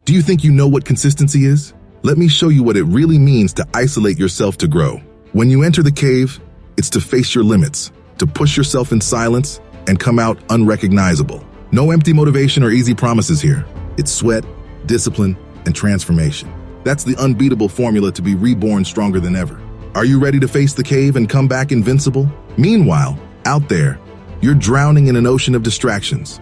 Do you think you know what consistency is? Let me show you what it really means to isolate yourself to grow. When you enter the cave, it's to face your limits, to push yourself in silence, and come out unrecognizable. No empty motivation or easy promises here. It's sweat, discipline, and transformation. That's the unbeatable formula to be reborn stronger than ever. Are you ready to face the cave and come back invincible? Meanwhile, out there, you're drowning in an ocean of distractions.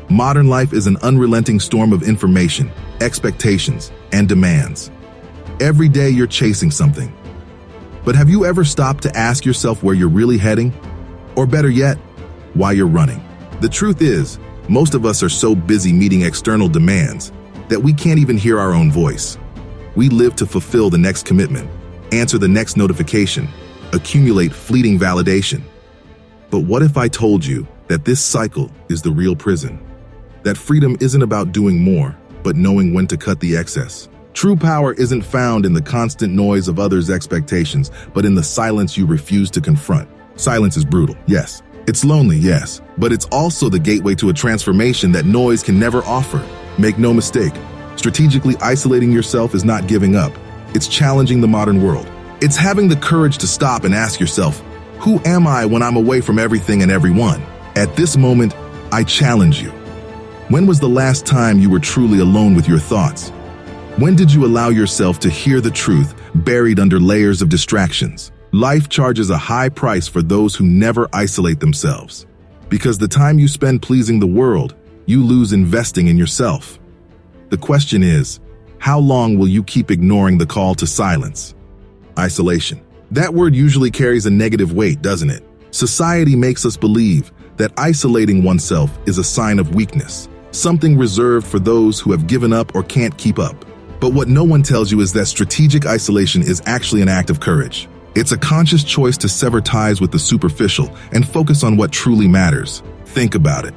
Modern life is an unrelenting storm of information, expectations, and demands. Every day you're chasing something. But have you ever stopped to ask yourself where you're really heading? Or better yet, why you're running? The truth is, most of us are so busy meeting external demands that we can't even hear our own voice. We live to fulfill the next commitment, answer the next notification, accumulate fleeting validation. But what if I told you that this cycle is the real prison? That freedom isn't about doing more, but knowing when to cut the excess. True power isn't found in the constant noise of others' expectations, but in the silence you refuse to confront. Silence is brutal, yes. It's lonely, yes. But it's also the gateway to a transformation that noise can never offer. Make no mistake, strategically isolating yourself is not giving up. It's challenging the modern world. It's having the courage to stop and ask yourself, who am I when I'm away from everything and everyone? At this moment, I challenge you. When was the last time you were truly alone with your thoughts? When did you allow yourself to hear the truth buried under layers of distractions? Life charges a high price for those who never isolate themselves. Because the time you spend pleasing the world, you lose investing in yourself. The question is, how long will you keep ignoring the call to silence? Isolation. That word usually carries a negative weight, doesn't it? Society makes us believe that isolating oneself is a sign of weakness, something reserved for those who have given up or can't keep up. But what no one tells you is that strategic isolation is actually an act of courage. It's a conscious choice to sever ties with the superficial and focus on what truly matters. Think about it.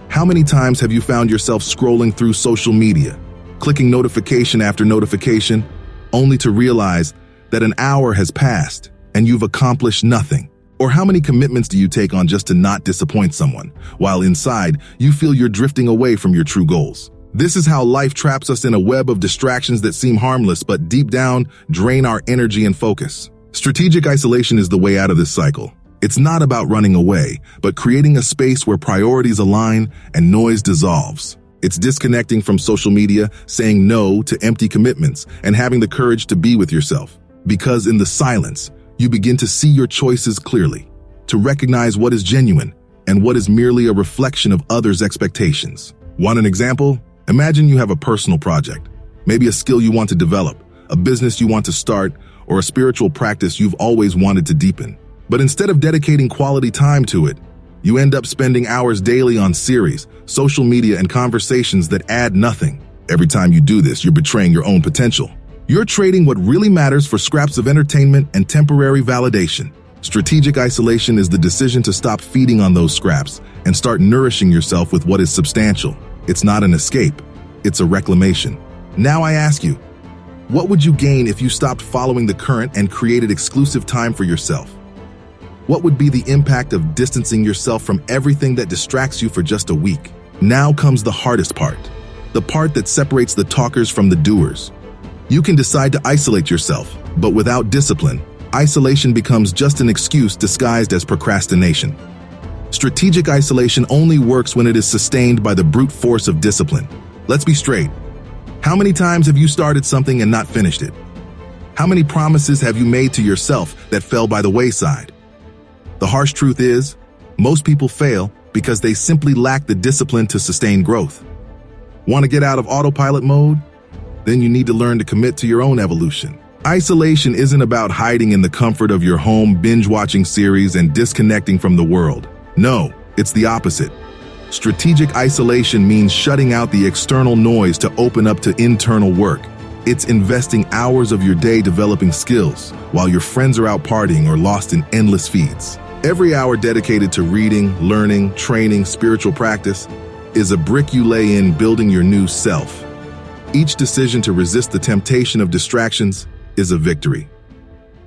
How many times have you found yourself scrolling through social media, clicking notification after notification, only to realize that an hour has passed and you've accomplished nothing? Or how many commitments do you take on just to not disappoint someone, while inside you feel you're drifting away from your true goals? This is how life traps us in a web of distractions that seem harmless but deep down drain our energy and focus. Strategic isolation is the way out of this cycle. It's not about running away, but creating a space where priorities align and noise dissolves. It's disconnecting from social media, saying no to empty commitments, and having the courage to be with yourself. Because in the silence, you begin to see your choices clearly, to recognize what is genuine and what is merely a reflection of others' expectations. Want an example? Imagine you have a personal project, maybe a skill you want to develop, a business you want to start, or a spiritual practice you've always wanted to deepen. But instead of dedicating quality time to it, you end up spending hours daily on series, social media, and conversations that add nothing. Every time you do this, you're betraying your own potential. You're trading what really matters for scraps of entertainment and temporary validation. Strategic isolation is the decision to stop feeding on those scraps and start nourishing yourself with what is substantial. It's not an escape, it's a reclamation. Now I ask you, what would you gain if you stopped following the current and created exclusive time for yourself? What would be the impact of distancing yourself from everything that distracts you for just a week? Now comes the hardest part, the part that separates the talkers from the doers. You can decide to isolate yourself, but without discipline, isolation becomes just an excuse disguised as procrastination. Strategic isolation only works when it is sustained by the brute force of discipline. Let's be straight. How many times have you started something and not finished it? How many promises have you made to yourself that fell by the wayside? The harsh truth is, most people fail because they simply lack the discipline to sustain growth. Want to get out of autopilot mode? Then you need to learn to commit to your own evolution. Isolation isn't about hiding in the comfort of your home, binge-watching series, and disconnecting from the world. No, it's the opposite. Strategic isolation means shutting out the external noise to open up to internal work. It's investing hours of your day developing skills while your friends are out partying or lost in endless feeds. Every hour dedicated to reading, learning, training, spiritual practice is a brick you lay in building your new self. Each decision to resist the temptation of distractions is a victory.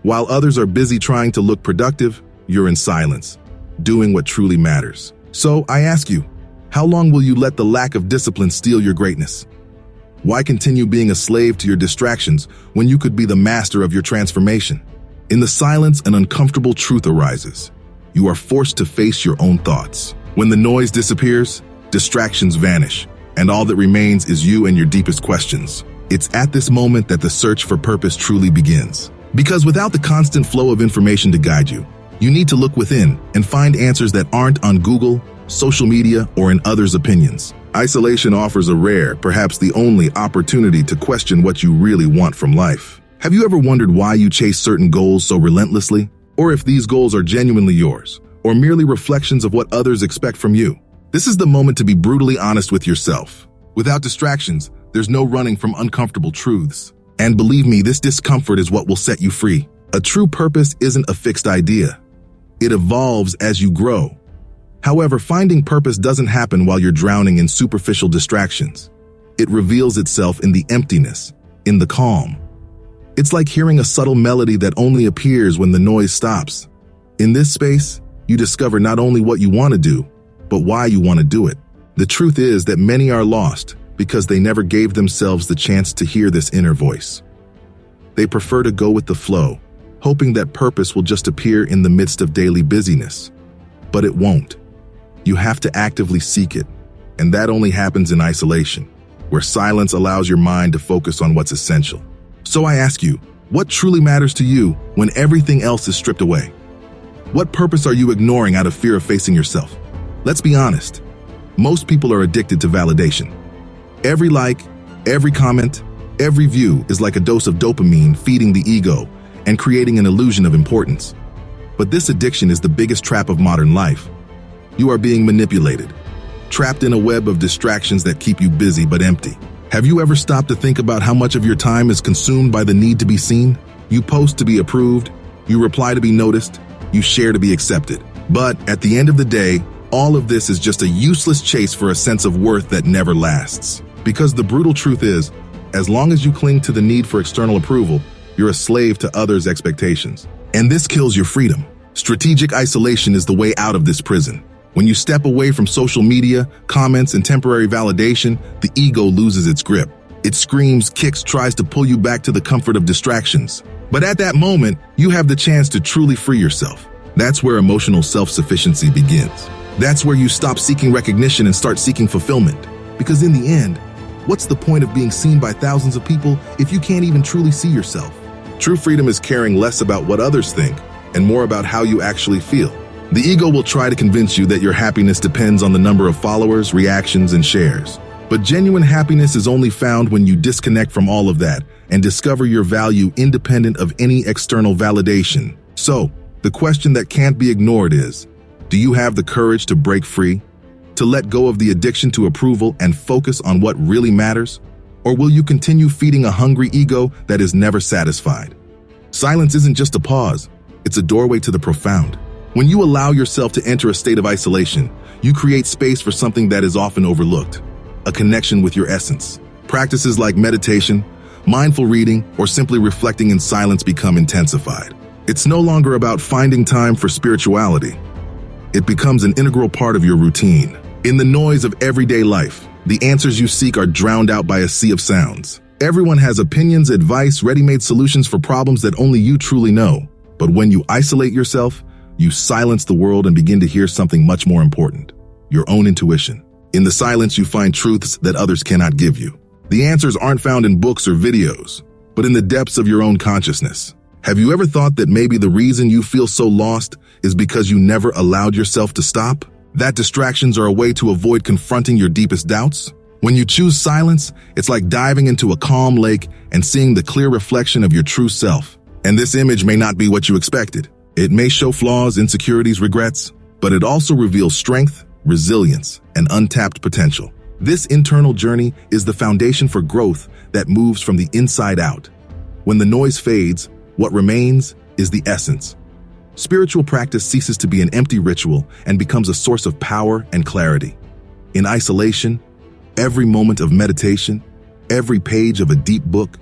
While others are busy trying to look productive, you're in silence, doing what truly matters. So I ask you, how long will you let the lack of discipline steal your greatness? Why continue being a slave to your distractions when you could be the master of your transformation? In the silence, an uncomfortable truth arises. You are forced to face your own thoughts. When the noise disappears, distractions vanish, and all that remains is you and your deepest questions. It's at this moment that the search for purpose truly begins. Because without the constant flow of information to guide you, you need to look within and find answers that aren't on Google, social media, or in others' opinions. Isolation offers a rare, perhaps the only opportunity to question what you really want from life. Have you ever wondered why you chase certain goals so relentlessly? Or if these goals are genuinely yours, or merely reflections of what others expect from you? This is the moment to be brutally honest with yourself. Without distractions, there's no running from uncomfortable truths. And believe me, this discomfort is what will set you free. A true purpose isn't a fixed idea. It evolves as you grow. However, finding purpose doesn't happen while you're drowning in superficial distractions. It reveals itself in the emptiness, in the calm. It's like hearing a subtle melody that only appears when the noise stops. In this space, you discover not only what you want to do, but why you want to do it. The truth is that many are lost because they never gave themselves the chance to hear this inner voice. They prefer to go with the flow, hoping that purpose will just appear in the midst of daily busyness. But it won't. You have to actively seek it, and that only happens in isolation, where silence allows your mind to focus on what's essential. So I ask you, what truly matters to you when everything else is stripped away? What purpose are you ignoring out of fear of facing yourself? Let's be honest. Most people are addicted to validation. Every like, every comment, every view is like a dose of dopamine feeding the ego and creating an illusion of importance. But this addiction is the biggest trap of modern life. You are being manipulated, trapped in a web of distractions that keep you busy but empty. Have you ever stopped to think about how much of your time is consumed by the need to be seen? You post to be approved, you reply to be noticed, you share to be accepted. But at the end of the day, all of this is just a useless chase for a sense of worth that never lasts. Because the brutal truth is, as long as you cling to the need for external approval, you're a slave to others' expectations. And this kills your freedom. Strategic isolation is the way out of this prison. When you step away from social media, comments, and temporary validation, the ego loses its grip. It screams, kicks, tries to pull you back to the comfort of distractions. But at that moment, you have the chance to truly free yourself. That's where emotional self-sufficiency begins. That's where you stop seeking recognition and start seeking fulfillment. Because in the end, what's the point of being seen by thousands of people if you can't even truly see yourself? True freedom is caring less about what others think and more about how you actually feel. The ego will try to convince you that your happiness depends on the number of followers, reactions, and shares. But genuine happiness is only found when you disconnect from all of that and discover your value independent of any external validation. So, the question that can't be ignored is, do you have the courage to break free? To let go of the addiction to approval and focus on what really matters? Or will you continue feeding a hungry ego that is never satisfied? Silence isn't just a pause, it's a doorway to the profound. When you allow yourself to enter a state of isolation, you create space for something that is often overlooked, a connection with your essence. Practices like meditation, mindful reading, or simply reflecting in silence become intensified. It's no longer about finding time for spirituality. It becomes an integral part of your routine. In the noise of everyday life, the answers you seek are drowned out by a sea of sounds. Everyone has opinions, advice, ready-made solutions for problems that only you truly know. But when you isolate yourself, you silence the world and begin to hear something much more important, your own intuition. In the silence, you find truths that others cannot give you. The answers aren't found in books or videos, but in the depths of your own consciousness. Have you ever thought that maybe the reason you feel so lost is because you never allowed yourself to stop? That distractions are a way to avoid confronting your deepest doubts? When you choose silence, it's like diving into a calm lake and seeing the clear reflection of your true self. And this image may not be what you expected. It may show flaws, insecurities, regrets, but it also reveals strength, resilience, and untapped potential. This internal journey is the foundation for growth that moves from the inside out. When the noise fades, what remains is the essence. Spiritual practice ceases to be an empty ritual and becomes a source of power and clarity. In isolation, every moment of meditation, every page of a deep book,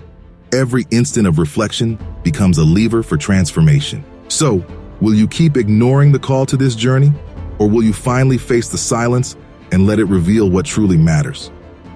every instant of reflection becomes a lever for transformation. So, will you keep ignoring the call to this journey? Or will you finally face the silence and let it reveal what truly matters?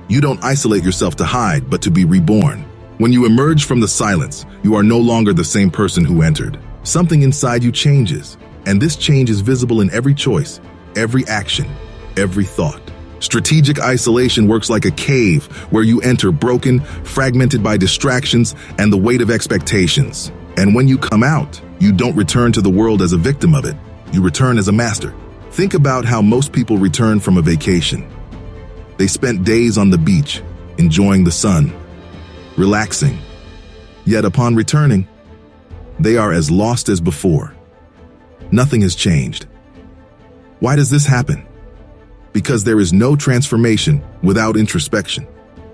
You don't isolate yourself to hide, but to be reborn. When you emerge from the silence, you are no longer the same person who entered. Something inside you changes, and this change is visible in every choice, every action, every thought. Strategic isolation works like a cave where you enter broken, fragmented by distractions and the weight of expectations. And when you come out, you don't return to the world as a victim of it. You return as a master. Think about how most people return from a vacation. They spent days on the beach, enjoying the sun, relaxing. Yet upon returning, they are as lost as before. Nothing has changed. Why does this happen? Because there is no transformation without introspection.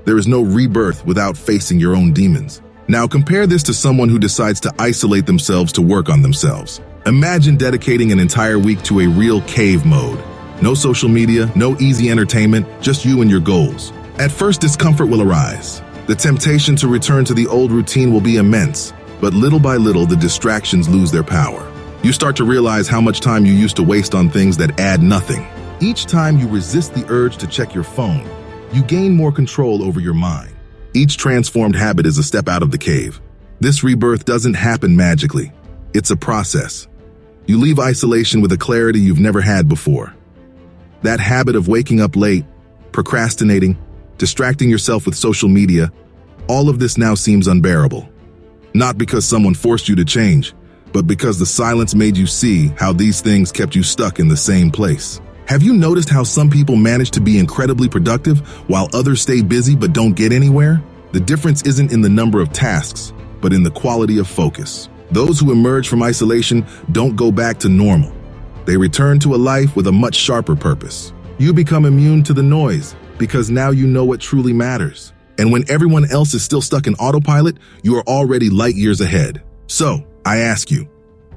There is no rebirth without facing your own demons. Now compare this to someone who decides to isolate themselves to work on themselves. Imagine dedicating an entire week to a real cave mode. No social media, no easy entertainment, just you and your goals. At first, discomfort will arise. The temptation to return to the old routine will be immense, but little by little, the distractions lose their power. You start to realize how much time you used to waste on things that add nothing. Each time you resist the urge to check your phone, you gain more control over your mind. Each transformed habit is a step out of the cave. This rebirth doesn't happen magically. It's a process. You leave isolation with a clarity you've never had before. That habit of waking up late, procrastinating, distracting yourself with social media, all of this now seems unbearable. Not because someone forced you to change, but because the silence made you see how these things kept you stuck in the same place. Have you noticed how some people manage to be incredibly productive while others stay busy but don't get anywhere? The difference isn't in the number of tasks, but in the quality of focus. Those who emerge from isolation don't go back to normal. They return to a life with a much sharper purpose. You become immune to the noise because now you know what truly matters. And when everyone else is still stuck in autopilot, you are already light years ahead. So, I ask you,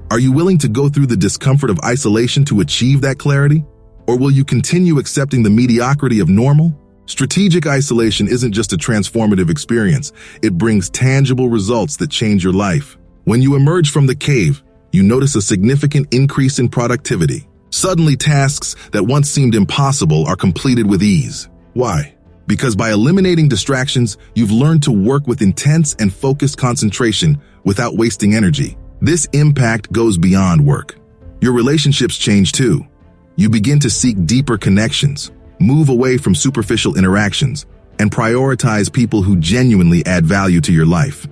are you willing to go through the discomfort of isolation to achieve that clarity? Or will you continue accepting the mediocrity of normal? Strategic isolation isn't just a transformative experience. It brings tangible results that change your life. When you emerge from the cave, you notice a significant increase in productivity. Suddenly, tasks that once seemed impossible are completed with ease. Why? Because by eliminating distractions, you've learned to work with intense and focused concentration without wasting energy. This impact goes beyond work. Your relationships change too. You begin to seek deeper connections, move away from superficial interactions, and prioritize people who genuinely add value to your life.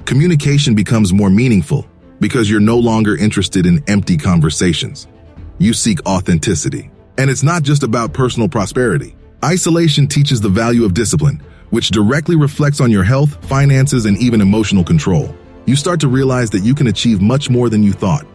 Communication becomes more meaningful because you're no longer interested in empty conversations. You seek authenticity. And it's not just about personal prosperity. Isolation teaches the value of discipline, which directly reflects on your health, finances, and even emotional control. You start to realize that you can achieve much more than you thought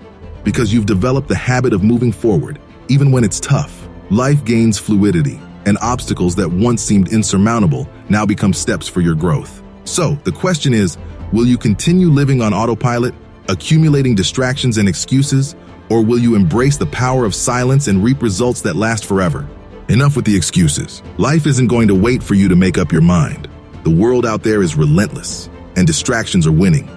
because you've developed the habit of moving forward, even when it's tough. Life gains fluidity, and obstacles that once seemed insurmountable now become steps for your growth. So, the question is, will you continue living on autopilot, accumulating distractions and excuses, or will you embrace the power of silence and reap results that last forever? Enough with the excuses. Life isn't going to wait for you to make up your mind. The world out there is relentless, and distractions are winning.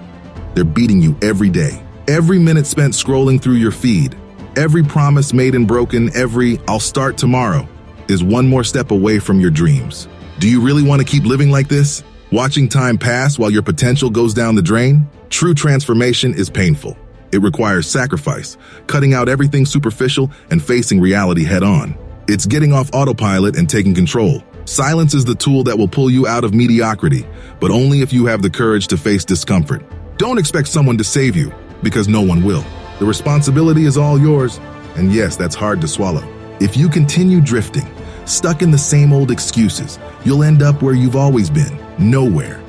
They're beating you every day. Every minute spent scrolling through your feed, every promise made and broken, every "I'll start tomorrow" is one more step away from your dreams. Do you really want to keep living like this? Watching time pass while your potential goes down the drain? True transformation is painful. It requires sacrifice, cutting out everything superficial and facing reality head-on. It's getting off autopilot and taking control. Silence is the tool that will pull you out of mediocrity, but only if you have the courage to face discomfort. Don't expect someone to save you, because no one will. The responsibility is all yours, and yes, that's hard to swallow. If you continue drifting, stuck in the same old excuses, you'll end up where you've always been, nowhere.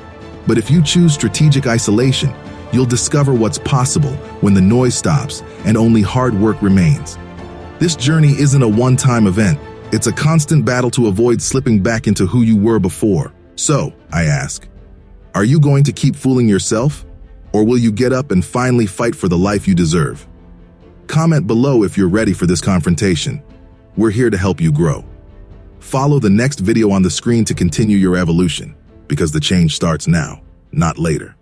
But if you choose strategic isolation, you'll discover what's possible when the noise stops and only hard work remains. This journey isn't a one-time event. It's a constant battle to avoid slipping back into who you were before. So, I ask, are you going to keep fooling yourself? Or will you get up and finally fight for the life you deserve? Comment below if you're ready for this confrontation. We're here to help you grow. Follow the next video on the screen to continue your evolution, because the change starts now, not later.